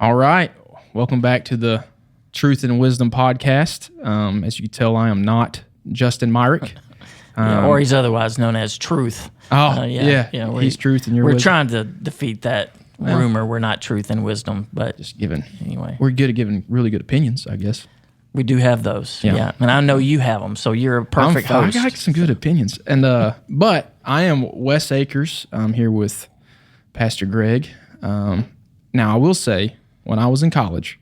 All right. Welcome back to the Truth and Wisdom podcast. As you can tell, I am not Justin Myrick. Or he's otherwise known as Truth. He's Truth and you're We're Wisdom. trying to defeat that rumor. We're not Truth and Wisdom, but Just giving. anyway. We're good at giving really good opinions, I guess. We do have those, Yeah. and I know you have them, so you're a perfect host. I got some good opinions. And but I am Wes Akers. I'm here with Pastor Greg. Now, I will say, when I was in college,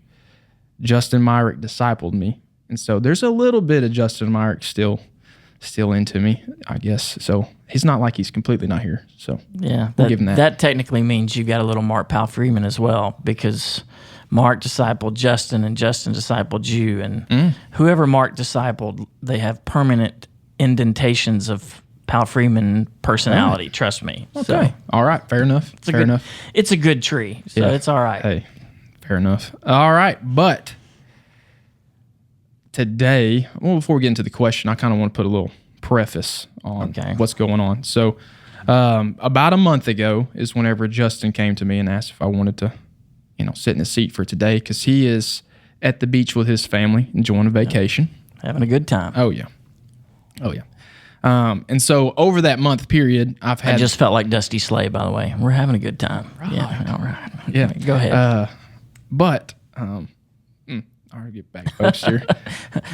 Justin Myrick discipled me. And so there's a little bit of Justin Myrick still into me, I guess. So he's not like he's completely not here. So Yeah, we'll give him that. That technically means you got a little Mark Powell Freeman as well, because Mark discipled Justin and Justin discipled you. And whoever Mark discipled, they have permanent indentations of Powell Freeman personality. Trust me. Okay. So All right. Fair enough. Fair enough. it's a good tree, so Yeah. it's all right. Hey, fair enough. All right. But today, before we get into the question, I kind of want to put a little preface on what's going on. So about a month ago is whenever Justin came to me and asked if I wanted to, sit in his seat for today, because he is at the beach with his family enjoying a vacation. Having a good time. Oh, yeah. And so over that month period, I've had... I just felt like Dusty Slay, by the way. We're having a good time. Right. Yeah, all right. Yeah. Go ahead. I'll get back folks here.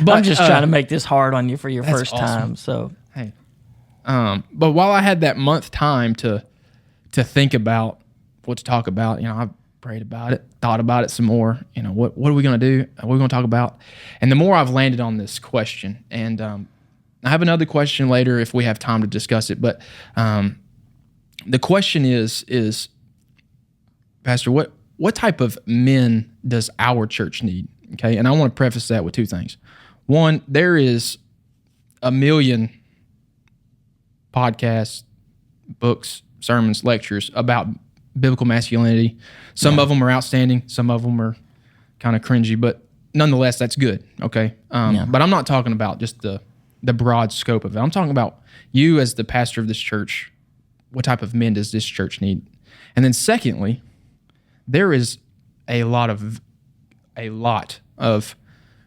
But I'm just trying to make this hard on you for your that's first awesome. time. So Hey. But while I had that month time to think about what to talk about, I prayed about it, thought about it some more. What are we going to do? What are we going to talk about? And the more I've landed on this question, and I have another question later if we have time to discuss it. But the question is, Pastor, what type of men does our church need? Okay, and I want to preface that with two things. One, there is a million podcasts, books, sermons, lectures about biblical masculinity. Some of them are outstanding. Some of them are kind of cringy, but nonetheless, that's good. Okay, but I'm not talking about just the broad scope of it. I'm talking about you as the pastor of this church. What type of men does this church need? And then secondly, there is a lot of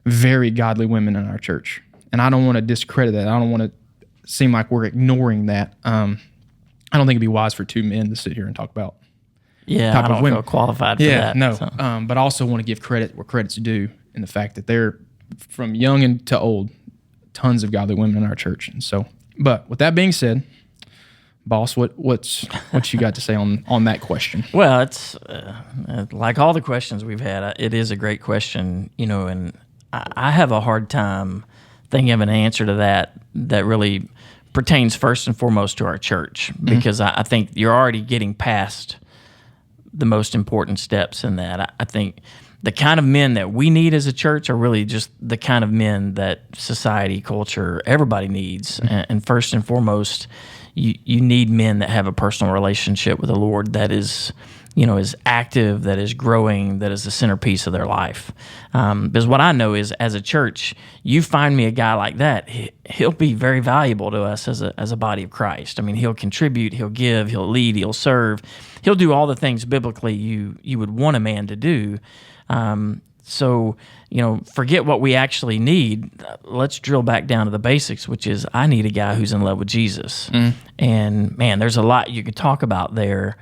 very godly women in our church. And I don't want to discredit that. I don't want to seem like we're ignoring that. I don't think it'd be wise for two men to sit here and talk about I don't feel qualified for that. No. So. But I also want to give credit where credit's due in the fact that they're, from young and to old, tons of godly women in our church. And so, but with that being said, boss, what you got to say on that question? Well, it's like all the questions we've had. It is a great question, and I have a hard time thinking of an answer to that really pertains first and foremost to our church, because I think you're already getting past the most important steps in that. I think the kind of men that we need as a church are really just the kind of men that society, culture, everybody needs. And first and foremost, you need men that have a personal relationship with the Lord that is active, that is growing, that is the centerpiece of their life. Because what I know is, as a church, you find me a guy like that, he'll be very valuable to us as a body of Christ. I mean, he'll contribute, he'll give, he'll lead, he'll serve. He'll do all the things biblically you would want a man to do. So, forget what we actually need. Let's drill back down to the basics, which is I need a guy who's in love with Jesus. And man, there's a lot you could talk about there,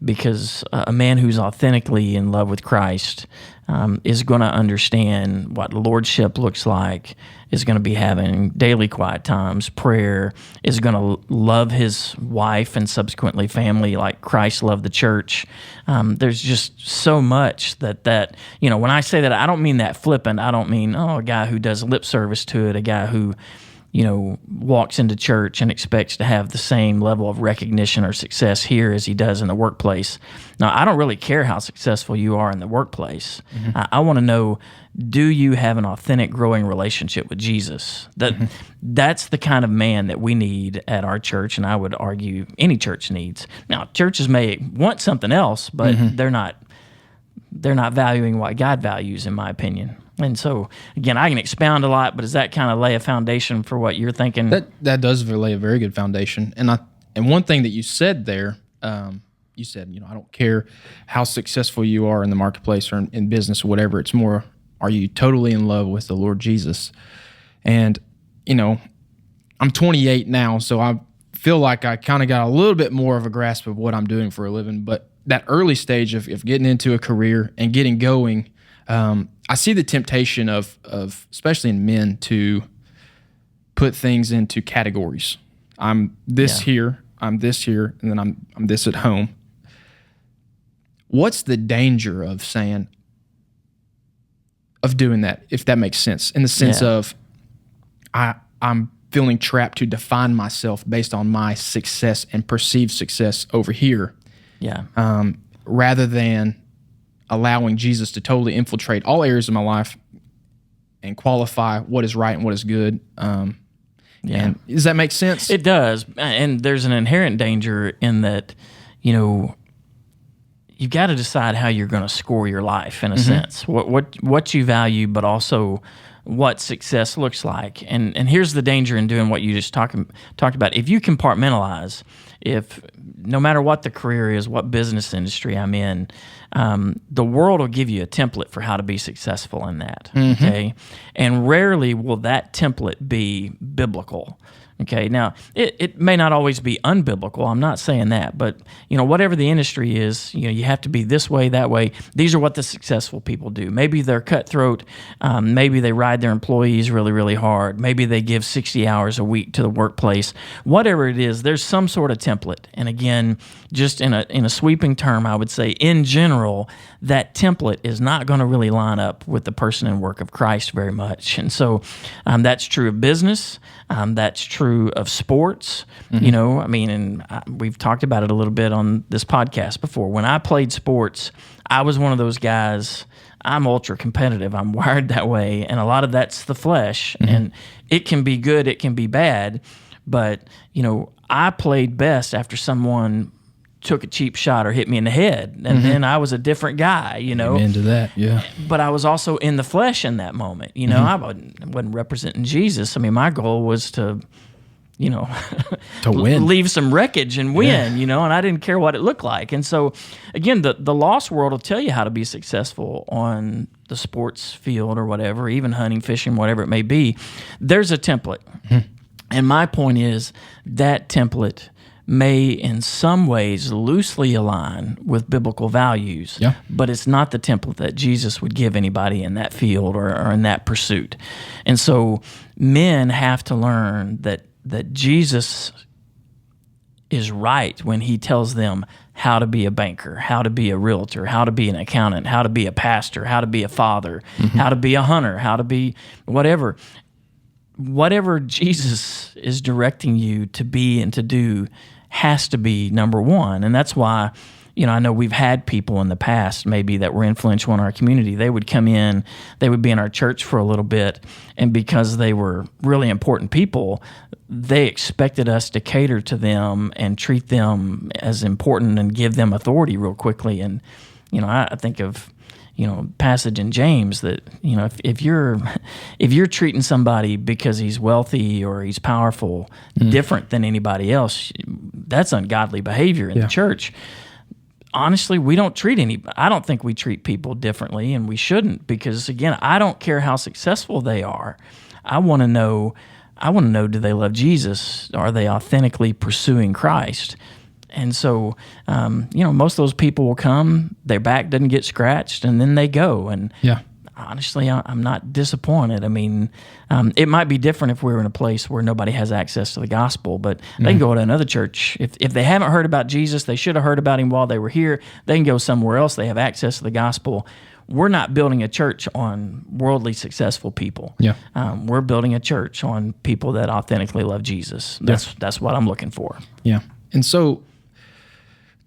because a man who's authentically in love with Christ is going to understand what lordship looks like, is going to be having daily quiet times, prayer, is going to love his wife and subsequently family like Christ loved the church. There's just so much that when I say that, I don't mean that flippant. I don't mean, a guy who does lip service to it, a guy who walks into church and expects to have the same level of recognition or success here as he does in the workplace. Now, I don't really care how successful you are in the workplace. I want to know, do you have an authentic, growing relationship with Jesus? That's the kind of man that we need at our church, and I would argue any church needs. Now, churches may want something else, but they're not valuing what God values, in my opinion. And so, again, I can expound a lot, but does that kind of lay a foundation for what you're thinking? That does lay a very good foundation. And one thing that you said there you said, I don't care how successful you are in the marketplace or in business or whatever. It's more, are you totally in love with the Lord Jesus? And, I'm 28 now, so I feel like I kind of got a little bit more of a grasp of what I'm doing for a living. But that early stage of getting into a career and getting going, I see the temptation of especially in men to put things into categories. I'm this here, I'm this here, and then I'm this at home. What's the danger of doing that, if that makes sense? In the sense of I'm feeling trapped to define myself based on my success and perceived success over here. Yeah. Rather than allowing Jesus to totally infiltrate all areas of my life and qualify what is right and what is good. And does that make sense? It does. And there's an inherent danger in that, you've got to decide how you're going to score your life in a sense, what you value, but also what success looks like. And here's the danger in doing what you just talked about. If you compartmentalize, if no matter what the career is, what business industry I'm in, the world will give you a template for how to be successful in that. Okay, and rarely will that template be biblical. Okay, now it may not always be unbiblical. I'm not saying that, but whatever the industry is, you have to be this way, that way. These are what the successful people do. Maybe they're cutthroat. Maybe they ride their employees really, really hard. Maybe they give 60 hours a week to the workplace. Whatever it is, there's some sort of template. And again, just in a sweeping term, I would say in general, that template is not going to really line up with the person and work of Christ very much. And so that's true of business. That's true of sports. And we've talked about it a little bit on this podcast before. When I played sports, I was one of those guys. I'm ultra competitive. I'm wired that way. And a lot of that's the flesh. And it can be good, it can be bad. But, I played best after someone took a cheap shot or hit me in the head. And then I was a different guy, I'm into that, yeah. But I was also in the flesh in that moment. I wasn't representing Jesus. I mean, my goal was to to win, leave some wreckage and win, and I didn't care what it looked like. And so, again, the lost world will tell you how to be successful on the sports field or whatever, even hunting, fishing, whatever it may be. There's a template. And my point is that template may in some ways loosely align with biblical values, but it's not the template that Jesus would give anybody in that field or in that pursuit. And so men have to learn that Jesus is right when he tells them how to be a banker, how to be a realtor, how to be an accountant, how to be a pastor, how to be a father, how to be a hunter, how to be whatever. Whatever Jesus is directing you to be and to do has to be number one. And that's why, I know we've had people in the past maybe that were influential in our community. They would come in, they would be in our church for a little bit, and because they were really important people, they expected us to cater to them and treat them as important and give them authority real quickly. And, I think of passage in James that if you're treating somebody because he's wealthy or he's powerful different than anybody else, that's ungodly behavior in the church. Honestly, I don't think we treat people differently, and we shouldn't, because again, I don't care how successful they are. I want to know, do they love Jesus? Are they authentically pursuing Christ? And so, most of those people will come, their back doesn't get scratched, and then they go. And honestly, I'm not disappointed. I mean, it might be different if we were in a place where nobody has access to the gospel, but they can go to another church. If they haven't heard about Jesus, they should have heard about him while they were here. They can go somewhere else. They have access to the gospel. We're not building a church on worldly successful people. We're building a church on people that authentically love Jesus. That's what I'm looking for. Yeah. And so,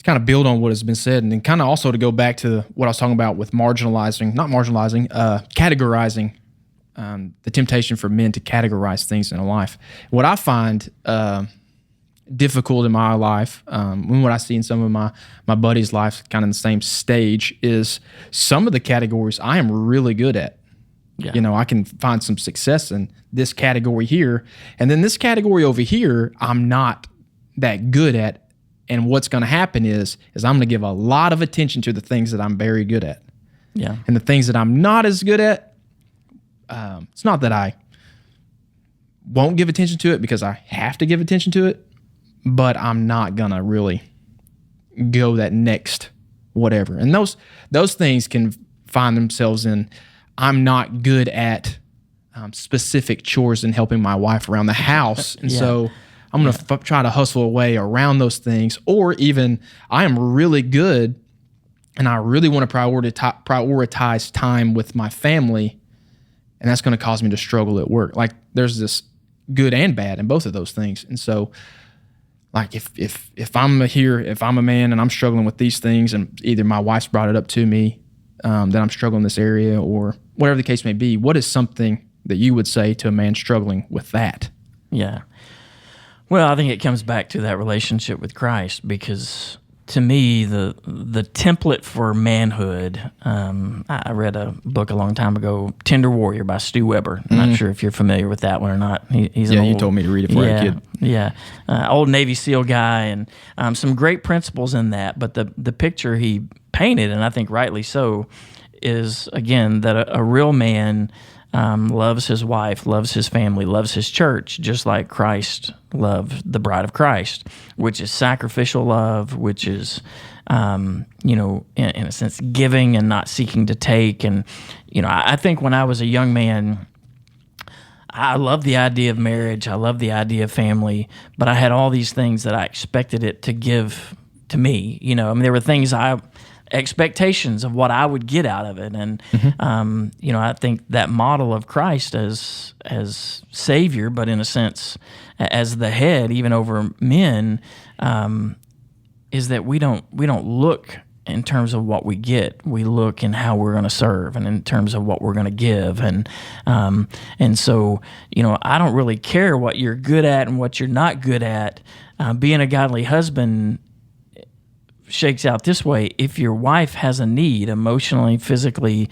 kind of build on what has been said, and then kind of also to go back to what I was talking about with categorizing the temptation for men to categorize things in life. What I find difficult in my life, and what I see in some of my buddies' life, kind of in the same stage, is some of the categories I am really good at. I can find some success in this category here, and then this category over here, I'm not that good at And what's going to happen is I'm going to give a lot of attention to the things that I'm very good at. Yeah. And the things that I'm not as good at, it's not that I won't give attention to it because I have to give attention to it, but I'm not going to really go that next whatever. And those things can find themselves in, I'm not good at specific chores and helping my wife around the house. And so I'm going to try to hustle away around those things. Or even I am really good and I really want to prioritize time with my family, and that's going to cause me to struggle at work. Like there's this good and bad in both of those things. And so like if I'm a man and I'm struggling with these things, and either my wife's brought it up to me that I'm struggling in this area, or whatever the case may be, what is something that you would say to a man struggling with that? Yeah. Well, I think it comes back to that relationship with Christ, because to me, the template for manhood, I read a book a long time ago, Tender Warrior by Stu Weber. I'm not sure if you're familiar with that one or not. He's an old, you told me to read it before I was a kid. Yeah, old Navy SEAL guy, and some great principles in that. But the picture he painted, and I think rightly so, is, again, that a real man loves his wife, loves his family, loves his church, just like Christ loved the bride of Christ, which is sacrificial love, which is, in a sense, giving and not seeking to take. And, I think when I was a young man, I loved the idea of marriage. I loved the idea of family, but I had all these things that I expected it to give to me. There were things expectations of what I would get out of it. And, I think that model of Christ as Savior, but in a sense as the head, even over men, is that we don't look in terms of what we get. We look in how we're going to serve, and in terms of what we're going to give. And so, I don't really care what you're good at and what you're not good at. Being a godly husband shakes out this way: if your wife has a need, emotionally, physically,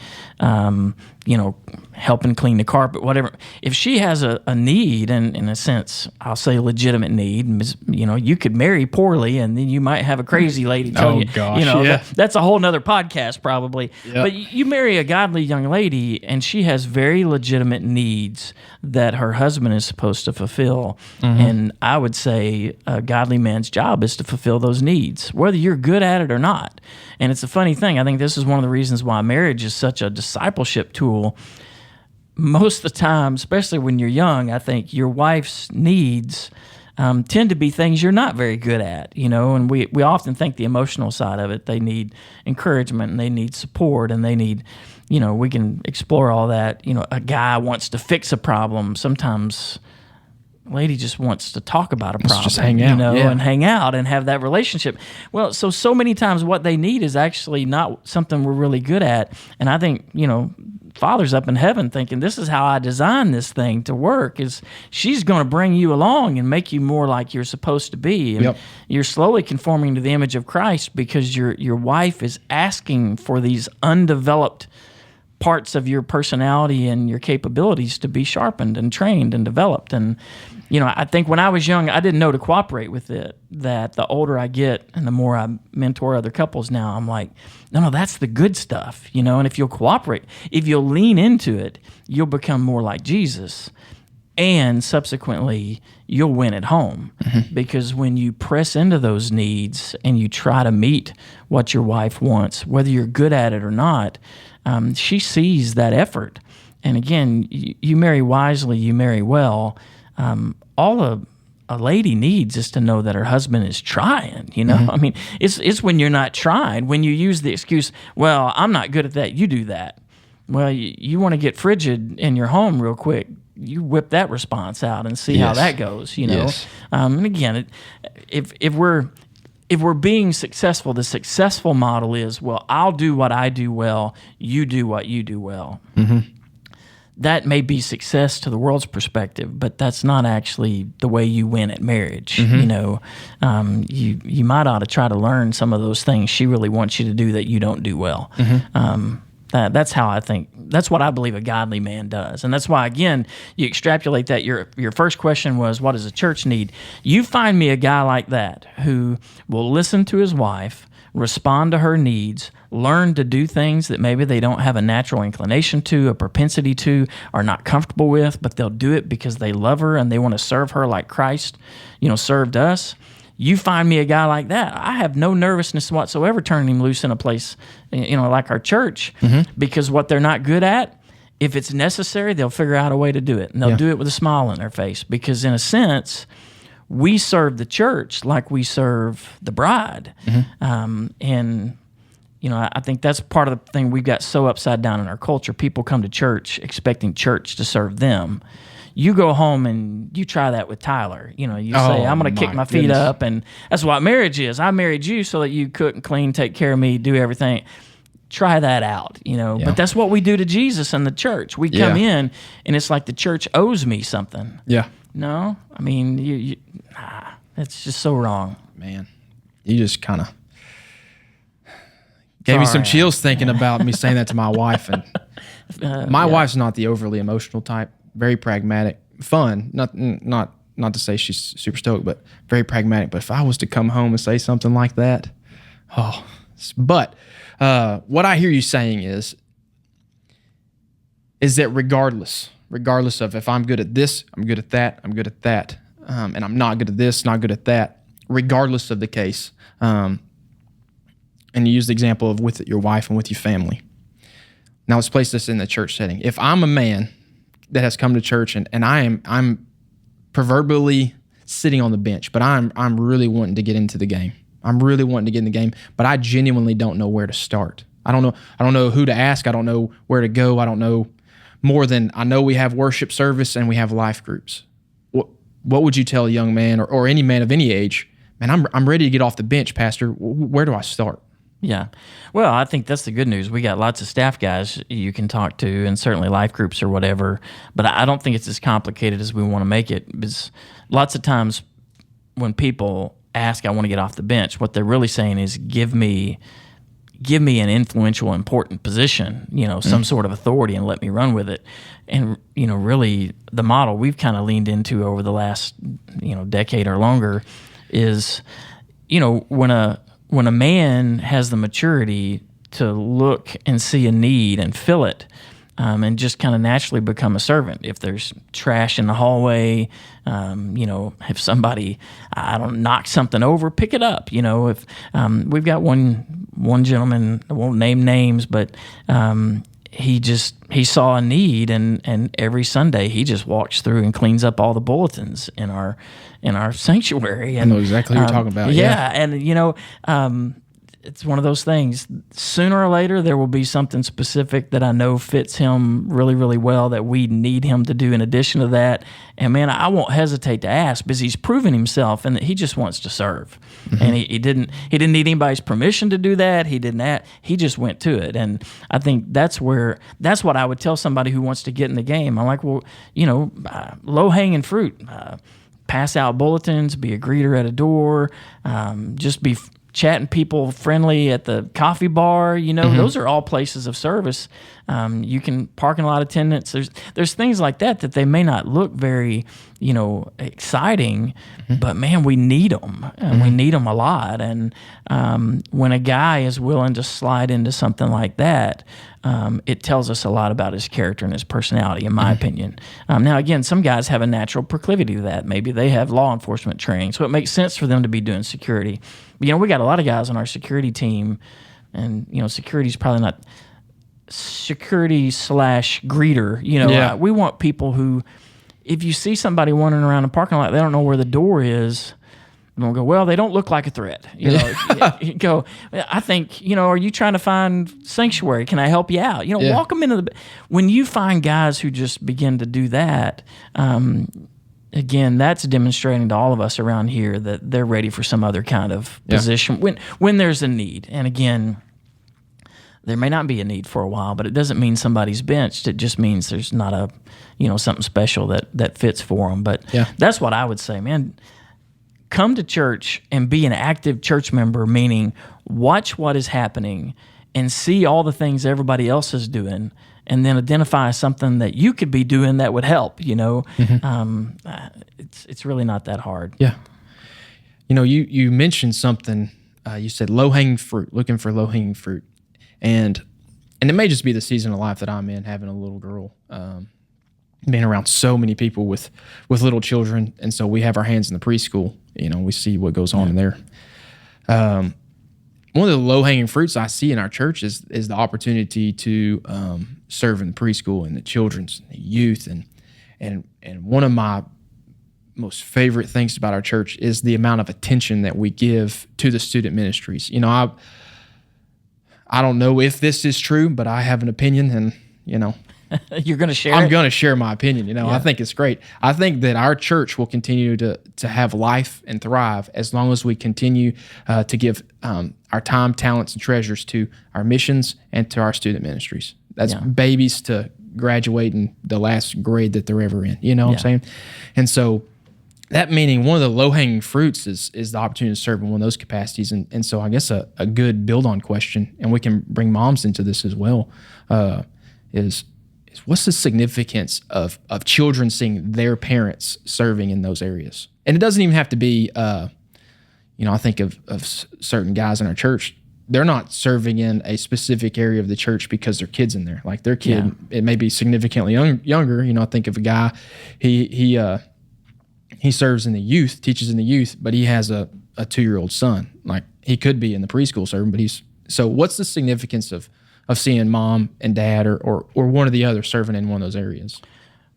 helping clean the carpet, whatever, if she has a need, and in a sense, I'll say legitimate need, you could marry poorly and then you might have a crazy lady telling you, gosh, that's a whole nother podcast probably. Yep. But you marry a godly young lady and she has very legitimate needs that her husband is supposed to fulfill. Mm-hmm. And I would say a godly man's job is to fulfill those needs, whether you're good at it or not. And it's a funny thing. I think this is one of the reasons why marriage is such a discipleship tool. Most of the time, especially when you're young, I think your wife's needs tend to be things you're not very good at, and we often think the emotional side of it. They need encouragement, and they need support, and they need, we can explore all that. A guy wants to fix a problem. Sometimes a lady just wants to talk about a problem, just hang out, and hang out and have that relationship. Well, so many times what they need is actually not something we're really good at. And I think, Father's up in heaven thinking, this is how I designed this thing to work, is she's going to bring you along and make you more like you're supposed to be. And you're slowly conforming to the image of Christ because your wife is asking for these undeveloped parts of your personality and your capabilities to be sharpened and trained and developed. And, I think when I was young, I didn't know to cooperate with it, that the older I get and the more I mentor other couples now, I'm like, no, that's the good stuff, and if you'll cooperate, if you'll lean into it, you'll become more like Jesus. And subsequently, you'll win at home. Mm-hmm. Because when you press into those needs and you try to meet what your wife wants, whether you're good at it or not, she sees that effort. And again, you marry wisely, you marry well. All a lady needs is to know that her husband is trying, Mm-hmm. I mean, it's when you're not trying, when you use the excuse, well, I'm not good at that, you do that. Well, you want to get frigid in your home real quick, you whip that response out and see how that goes, Yes. And again, if we're being successful, the successful model is, well, I'll do what I do well, you do what you do well. Mm-hmm. That may be success to the world's perspective, but that's not actually the way you win at marriage. Mm-hmm. You might ought to try to learn some of those things she really wants you to do that you don't do well. Mm-hmm. That's how I think That's what I believe a godly man does. And that's why, again, you extrapolate that. Your first question was, what does a church need? You find me a guy like that who will listen to his wife, respond to her needs, learn to do things that maybe they don't have a natural inclination to, a propensity to, are not comfortable with, but they'll do it because they love her and they want to serve her like Christ, served us. You find me a guy like that, I have no nervousness whatsoever turning him loose in a place, like our church, because what they're not good at, if it's necessary, they'll figure out a way to do it, and they'll do it with a smile on their face, because in a sense, we serve the church like we serve the bride. And I think that's part of the thing we've got so upside down in our culture. People come to church expecting church to serve them. You go home and you try that with Tyler. You say, I'm going to kick my feet up, and that's what marriage is. I married you so that you cook and clean, take care of me, do everything. Try that out, But that's what we do to Jesus and the church. We come in, and it's like the church owes me something. Yeah. No? I mean, it's just so wrong. Man, you just kind of gave me some chills thinking about me saying that to my wife. And my wife's not the overly emotional type. Very pragmatic, fun. Not to say she's super stoked, but very pragmatic. But if I was to come home and say something like that, but what I hear you saying is that regardless of if I'm good at this, I'm good at that, I'm good at that, and I'm not good at this, not good at that, regardless of the case, and you use the example of with your wife and with your family. Now let's place this in the church setting. If I'm a man that has come to church and I'm proverbially sitting on the bench, but I'm really wanting to get into the game. I'm really wanting to get in the game, but I genuinely don't know where to start. I don't know who to ask. I don't know where to go. I don't know more than I know we have worship service and we have life groups. What would you tell a young man or any man of any age? Man, I'm ready to get off the bench, Pastor. Where do I start? Yeah. Well, I think that's the good news. We got lots of staff guys you can talk to, and certainly life groups or whatever, but I don't think it's as complicated as we want to make it, because lots of times when people ask, I want to get off the bench, what they're really saying is, give me an influential, important position, some sort of authority, and let me run with it. And, really the model we've kind of leaned into over the last, decade or longer is, when a man has the maturity to look and see a need and fill it, and just kind of naturally become a servant. If there's trash in the hallway, if somebody, knock something over, pick it up. If we've got one gentleman, I won't name names, but he saw a need, and every Sunday he just walks through and cleans up all the bulletins in our sanctuary. And, I know exactly what you're talking about. Yeah, and it's one of those things. Sooner or later, there will be something specific that I know fits him really, really well that we need him to do in addition to that. And man, I won't hesitate to ask, because he's proven himself and that he just wants to serve. And he didn't need anybody's permission to do that. He just went to it. And I think that's what I would tell somebody who wants to get in the game. I'm like, well, low hanging fruit. Pass out bulletins, be a greeter at a door, just be chatting people friendly at the coffee bar, those are all places of service. You can parking lot attendants. There's things like that they may not look very, exciting, but man, we need them, and we need them a lot. And when a guy is willing to slide into something like that, it tells us a lot about his character and his personality, in my opinion. Now, again, some guys have a natural proclivity to that. Maybe they have law enforcement training, so it makes sense for them to be doing security. But, we got a lot of guys on our security team, and, security's probably not security/greeter. We want people who, if you see somebody wandering around the parking lot, they don't know where the door is, and we'll go, well, they don't look like a threat. You go, I think, are you trying to find sanctuary? Can I help you out? Walk them into when you find guys who just begin to do that, again, that's demonstrating to all of us around here that they're ready for some other kind of position when there's a need. And again, there may not be a need for a while, but it doesn't mean somebody's benched. It just means there's not a, something special that fits for them. But that's what I would say, man. Come to church and be an active church member, meaning watch what is happening and see all the things everybody else is doing, and then identify something that you could be doing that would help. It's really not that hard. Yeah. You mentioned something. You said low-hanging fruit, looking for low-hanging fruit. And it may just be the season of life that I'm in, having a little girl, being around so many people with little children. And so we have our hands in the preschool. We see what goes on in there. One of the low-hanging fruits I see in our church is the opportunity to serve in the preschool and the children's, the youth. And one of my most favorite things about our church is the amount of attention that we give to the student ministries. I don't know if this is true, but I have an opinion, and You're going to share I'm it? going to share my opinion. Yeah. I think it's great. I think that our church will continue to have life and thrive as long as we continue to give our time, talents, and treasures to our missions and to our student ministries. That's babies to graduate in the last grade that they're ever in. You know what I'm saying? And so that meaning one of the low-hanging fruits is the opportunity to serve in one of those capacities. And so I guess a good build-on question, and we can bring moms into this as well, is what's the significance of children seeing their parents serving in those areas? And it doesn't even have to be, I think of certain guys in our church, they're not serving in a specific area of the church because their kid's in there. Like their kid, it may be significantly younger. I think of a guy, he serves in the youth, teaches in the youth, but he has a 2-year-old son. Like he could be in the preschool serving, but so what's the significance of seeing mom and dad or one or the other serving in one of those areas?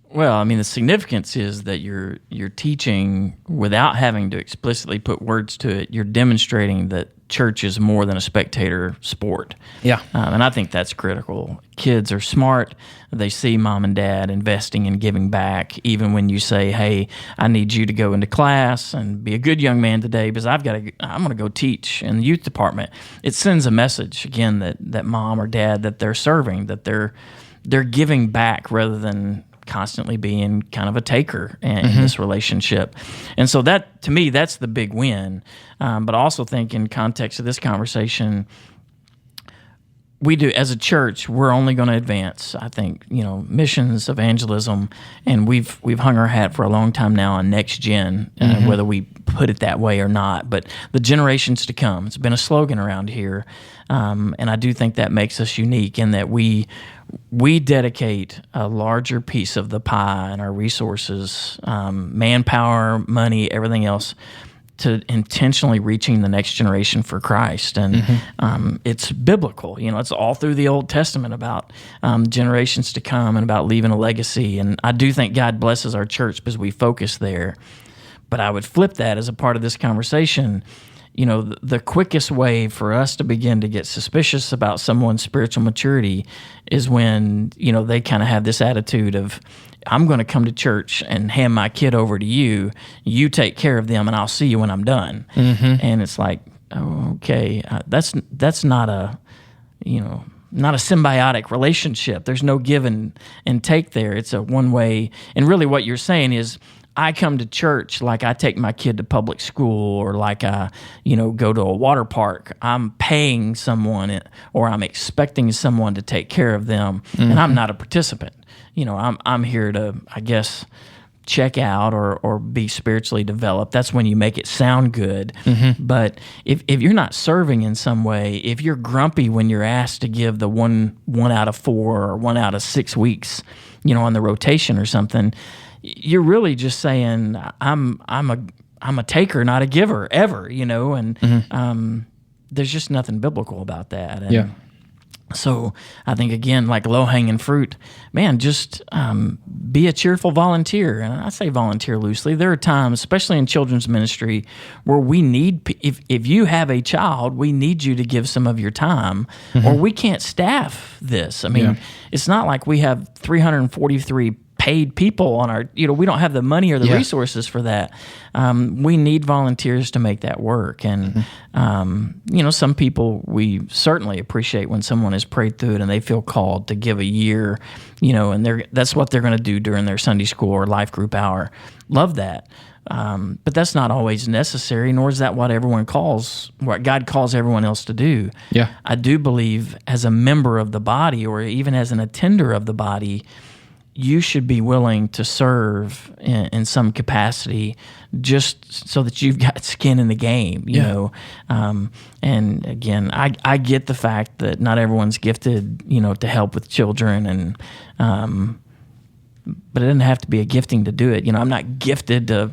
Well, the significance is that you're teaching without having to explicitly put words to it. You're demonstrating that church is more than a spectator sport. Yeah. And I think that's critical. Kids are smart. They see mom and dad investing and giving back, even when you say, hey, I need you to go into class and be a good young man today because I'm going to go teach in the youth department. It sends a message, again, that mom or dad, that they're serving, that they're giving back rather than constantly being kind of a taker in this relationship. And so that, to me, that's the big win. But I also think in context of this conversation, we do, as a church, we're only going to advance, I think, missions, evangelism, and we've hung our hat for a long time now on next gen, whether we put it that way or not. But the generations to come, it's been a slogan around here, and I do think that makes us unique in that we dedicate a larger piece of the pie and our resources, manpower, money, everything else, to intentionally reaching the next generation for Christ. And it's biblical. It's all through the Old Testament about generations to come and about leaving a legacy. And I do think God blesses our church because we focus there. But I would flip that as a part of this conversation. The quickest way for us to begin to get suspicious about someone's spiritual maturity is when, they kind of have this attitude of, I'm going to come to church and hand my kid over to you. You take care of them, and I'll see you when I'm done. And it's like, oh, okay, that's not a, not a symbiotic relationship. There's no give and take there. It's a one-way. And really what you're saying is, I come to church like I take my kid to public school or like I, go to a water park. I'm paying someone or I'm expecting someone to take care of them, and I'm not a participant. I'm here to, I guess, check out or be spiritually developed. That's when you make it sound good. But if you're not serving in some way, if you're grumpy when you're asked to give the one out of 4 or 1 out of 6 weeks, on the rotation or something, you're really just saying I'm a taker, not a giver, ever, and there's just nothing biblical about that. And so I think, again, like low-hanging fruit, man, just be a cheerful volunteer. And I say volunteer loosely. There are times, especially in children's ministry, where we need, if you have a child, we need you to give some of your time, or we can't staff this. It's not like we have 343 paid people on our, we don't have the money or the Yeah. resources for that. We need volunteers to make that work. And, some people, we certainly appreciate when someone has prayed through it and they feel called to give a year, and that's what they're going to do during their Sunday school or life group hour. Love that. But that's not always necessary, nor is that what God calls everyone else to do. Yeah. I do believe as a member of the body or even as an attender of the body, you should be willing to serve in some capacity just so that you've got skin in the game, you know. And again, I get the fact that not everyone's gifted, to help with children but it doesn't have to be a gifting to do it. I'm not gifted to,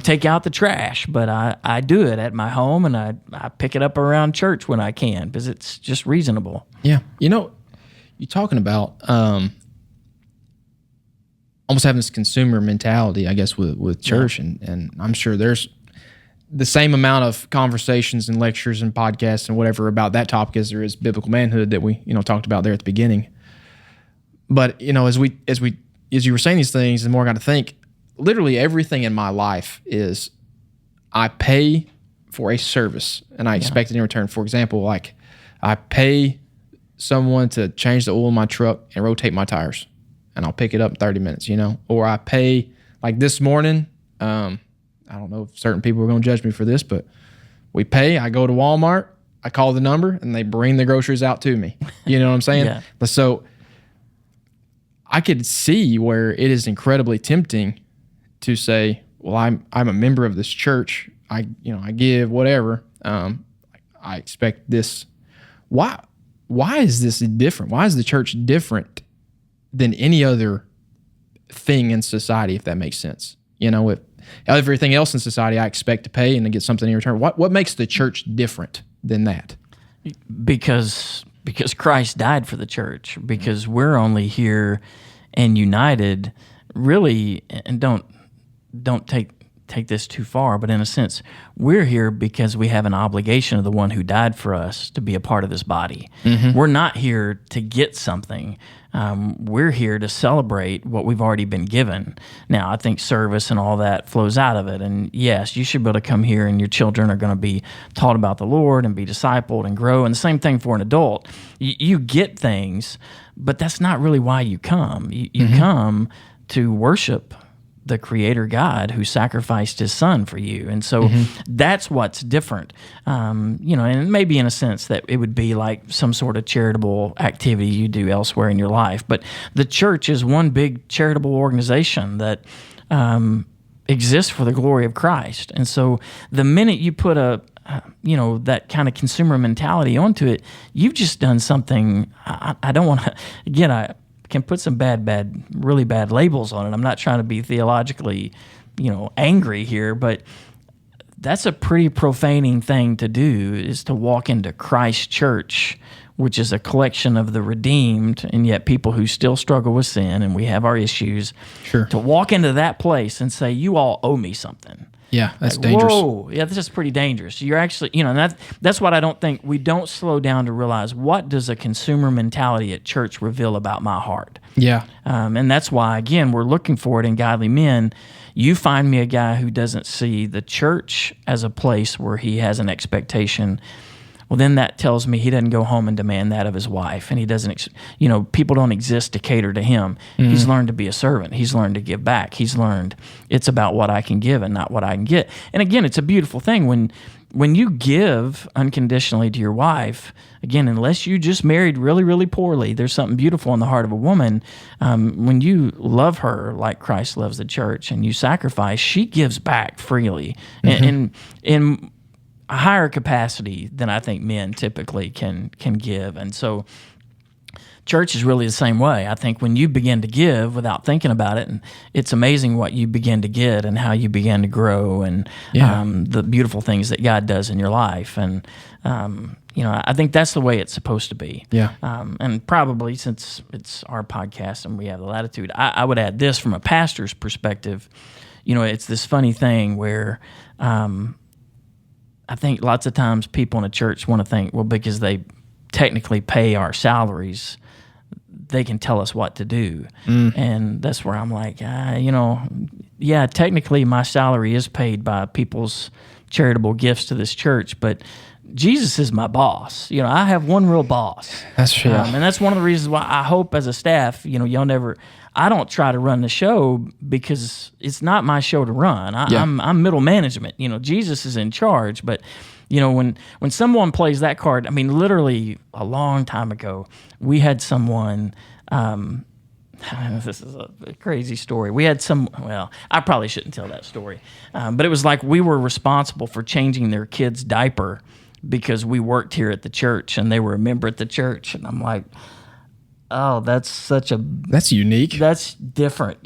take out the trash, but I do it at my home and I pick it up around church when I can because it's just reasonable. Yeah. You're talking about almost having this consumer mentality, I guess, with church. And I'm sure there's the same amount of conversations and lectures and podcasts and whatever about that topic as there is biblical manhood that we, talked about there at the beginning. But, as you were saying these things, the more I got to think, literally everything in my life is I pay for a service and I expect it in return. For example, like I pay someone to change the oil in my truck and rotate my tires, and I'll pick it up in 30 minutes, Or I pay, like this morning, I don't know if certain people are going to judge me for this, but I go to Walmart, I call the number, and they bring the groceries out to me. You know what I'm saying? Yeah. But so I could see where it is incredibly tempting to say, well, I'm a member of this church. I give whatever. I expect this. Why is this different? Why is the church different than any other thing in society, if that makes sense? With everything else in society, I expect to pay and to get something in return. What makes the church different than that? Because Christ died for the church, because we're only here and united, really, and don't take this too far, but in a sense, we're here because we have an obligation of the one who died for us to be a part of this body. Mm-hmm. We're not here to get something. We're here to celebrate what we've already been given. Now, I think service and all that flows out of it. And yes, you should be able to come here and your children are going to be taught about the Lord and be discipled and grow. And the same thing for an adult. You get things, but that's not really why you come. You come to worship the Creator God who sacrificed His Son for you. And so that's what's different. And maybe in a sense that it would be like some sort of charitable activity you do elsewhere in your life. But the church is one big charitable organization that exists for the glory of Christ. And so the minute you put that kind of consumer mentality onto it, you've just done something. I don't want to, again, I can put some really bad labels on it. I'm not trying to be theologically, angry here, but that's a pretty profaning thing to do, is to walk into Christ's church, which is a collection of the redeemed, and yet people who still struggle with sin, and we have our issues. Sure. To walk into that place and say, you all owe me something. Yeah, that's dangerous. Whoa, yeah, that's just pretty dangerous. You're actually, and that's what I don't think, we don't slow down to realize, what does a consumer mentality at church reveal about my heart? Yeah. And that's why, again, we're looking for it in godly men. You find me a guy who doesn't see the church as a place where he has an expectation. Well, then that tells me he doesn't go home and demand that of his wife, and he doesn't, people don't exist to cater to him. Mm-hmm. He's learned to be a servant. He's learned to give back. He's learned it's about what I can give and not what I can get. And again, it's a beautiful thing when you give unconditionally to your wife. Again, unless you just married really, really poorly, there's something beautiful in the heart of a woman. When you love her like Christ loves the church and you sacrifice, she gives back freely. Mm-hmm. And in a higher capacity than I think men typically can give. And so church is really the same way. I think when you begin to give without thinking about it, and it's amazing what you begin to get and how you begin to grow, and the beautiful things that God does in your life. And I think that's the way it's supposed to be. Yeah. And probably, since it's our podcast and we have the latitude, I would add this from a pastor's perspective. It's this funny thing where I think lots of times people in a church want to think, well, because they technically pay our salaries, they can tell us what to do. And that's where I'm like, yeah, technically my salary is paid by people's charitable gifts to this church, but Jesus is my boss. I have one real boss. That's true. And that's one of the reasons why I hope as a staff, I don't try to run the show because it's not my show to run. I'm middle management. Jesus is in charge, but when someone plays that card, literally a long time ago, we had someone. This is a crazy story. We had I probably shouldn't tell that story, but it was like we were responsible for changing their kid's diaper because we worked here at the church and they were a member at the church, and I'm like, oh, that's unique. That's different,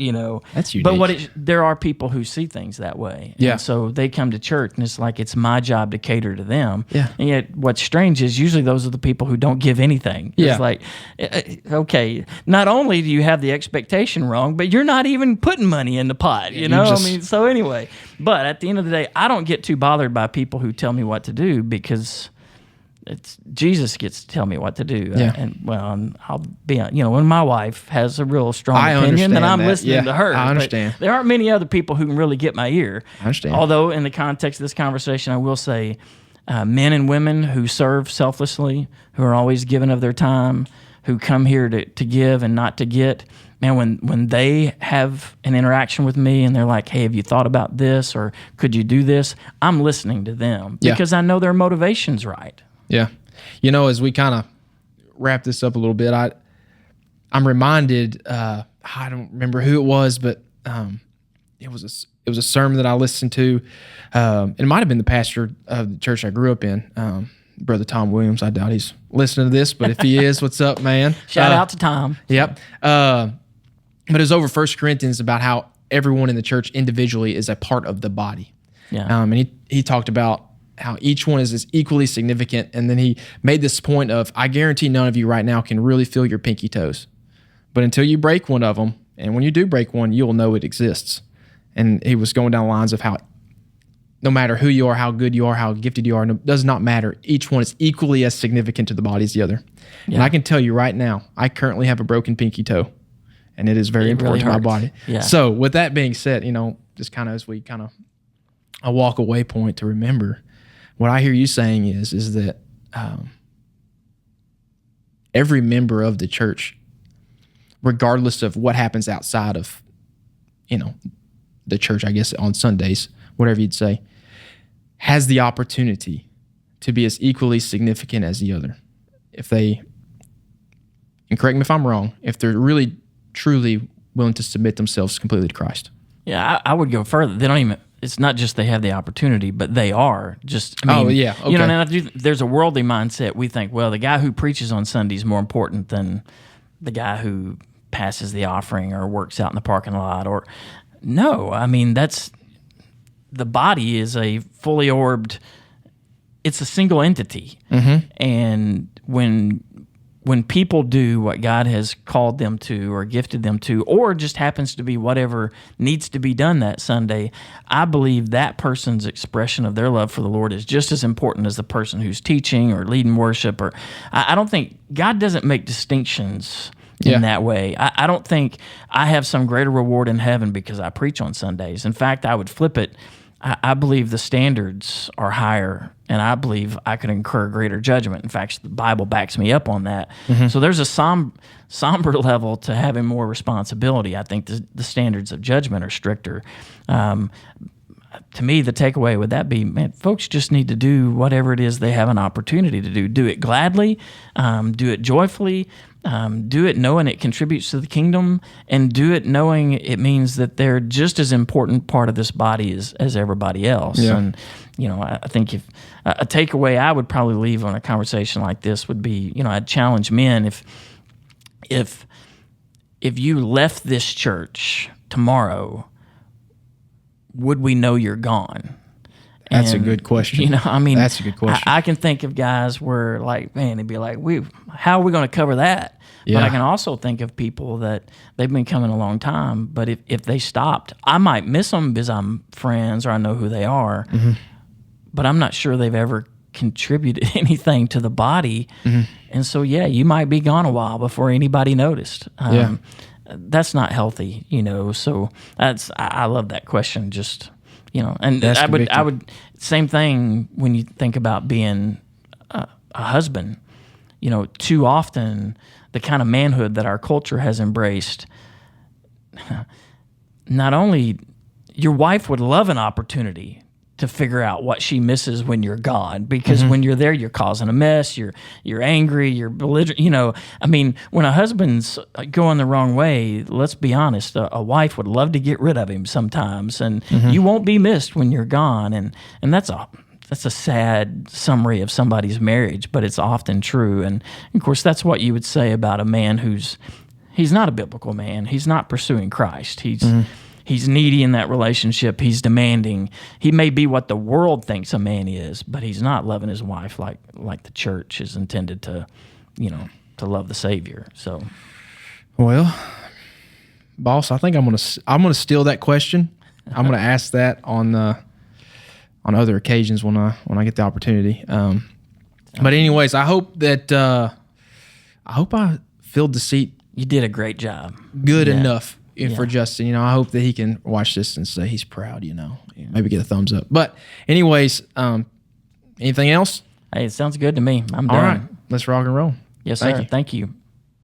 That's unique. But there are people who see things that way. Yeah. And so they come to church and it's like it's my job to cater to them. Yeah. And yet what's strange is usually those are the people who don't give anything. Yeah. It's like, okay, not only do you have the expectation wrong, but you're not even putting money in the pot, So anyway, but at the end of the day, I don't get too bothered by people who tell me what to do because it's Jesus gets to tell me what to do. Yeah. And I'll be, when my wife has a real strong opinion, then I'm listening to her. I understand. But there aren't many other people who can really get my ear. I understand. Although in the context of this conversation, I will say men and women who serve selflessly, who are always giving of their time, who come here to give and not to get, man, when they have an interaction with me and they're like, hey, have you thought about this or could you do this? I'm listening to them because I know their motivation's right. Yeah. As we kind of wrap this up a little bit, I'm reminded, I don't remember who it was, but it was a sermon that I listened to. It might have been the pastor of the church I grew up in, Brother Tom Williams. I doubt he's listening to this, but if he is, what's up, man? Shout out to Tom. Yep. But it was over 1 Corinthians about how everyone in the church individually is a part of the body. Yeah. And he talked about how each one is equally significant. And then he made this point of, I guarantee none of you right now can really feel your pinky toes. But until you break one of them, and when you do break one, you'll know it exists. And he was going down the lines of how no matter who you are, how good you are, how gifted you are, it does not matter. Each one is equally as significant to the body as the other. Yeah. And I can tell you right now, I currently have a broken pinky toe. And it is very important to my body. Yeah. So with that being said, just kind of as we kind of a walk away point to remember, what I hear you saying is that every member of the church, regardless of what happens outside of, the church, I guess on Sundays, whatever you'd say, has the opportunity to be as equally significant as the other. If they, and correct me if I'm wrong, if they're really, truly willing to submit themselves completely to Christ. Yeah, I would go further. They don't even, it's not just they have the opportunity, but they are just, okay. And there's a worldly mindset. We think, well, the guy who preaches on Sunday is more important than the guy who passes the offering or works out in the parking lot or, no, that's, the body is a fully orbed, it's a single entity. Mm-hmm. And when people do what God has called them to or gifted them to, or just happens to be whatever needs to be done that Sunday, I believe that person's expression of their love for the Lord is just as important as the person who's teaching or leading worship. Or I don't think, God doesn't make distinctions in that way. I don't think I have some greater reward in heaven because I preach on Sundays. In fact, I would flip it. I believe the standards are higher, and I believe I could incur greater judgment. In fact, the Bible backs me up on that. Mm-hmm. So there's a somber level to having more responsibility. I think the standards of judgment are stricter. To me, the takeaway would that be, man, folks just need to do whatever it is they have an opportunity to do. Do it gladly, do it joyfully, do it knowing it contributes to the kingdom, and do it knowing it means that they're just as important part of this body as everybody else. Yeah. And, I think if a takeaway I would probably leave on a conversation like this would be, I'd challenge men if you left this church tomorrow, would we know you're gone? That's a good question. That's a good question. I can think of guys where, like, man, they'd be like, how are we going to cover that? Yeah. But I can also think of people that they've been coming a long time, but if they stopped, I might miss them because I'm friends or I know who they are, mm-hmm. but I'm not sure they've ever contributed anything to the body. And so, yeah, you might be gone a while before anybody noticed. That's not healthy, so I love that question. Just, and I would, same thing when you think about being a husband, too often the kind of manhood that our culture has embraced, not only your wife would love an opportunity to figure out what she misses when you're gone, because when you're there, you're causing a mess, you're angry, you're belligerent, when a husband's going the wrong way, let's be honest, a wife would love to get rid of him sometimes, and you won't be missed when you're gone, and that's a sad summary of somebody's marriage, but it's often true. And of course, that's what you would say about a man he's not a biblical man. He's not pursuing Christ. He's needy in that relationship. He's demanding. He may be what the world thinks a man is, but he's not loving his wife like the church is intended to, to love the Savior. So, well, boss, I think I'm gonna steal that question. I'm gonna ask that on other occasions when I get the opportunity. But anyways, I hope I filled the seat. You did a great job. Good enough. For Justin, I hope that he can watch this and say he's proud, maybe get a thumbs up. But anyways, anything else? Hey, it sounds good to me. I'm done. All right, let's rock and roll. Yes, sir. Thank you.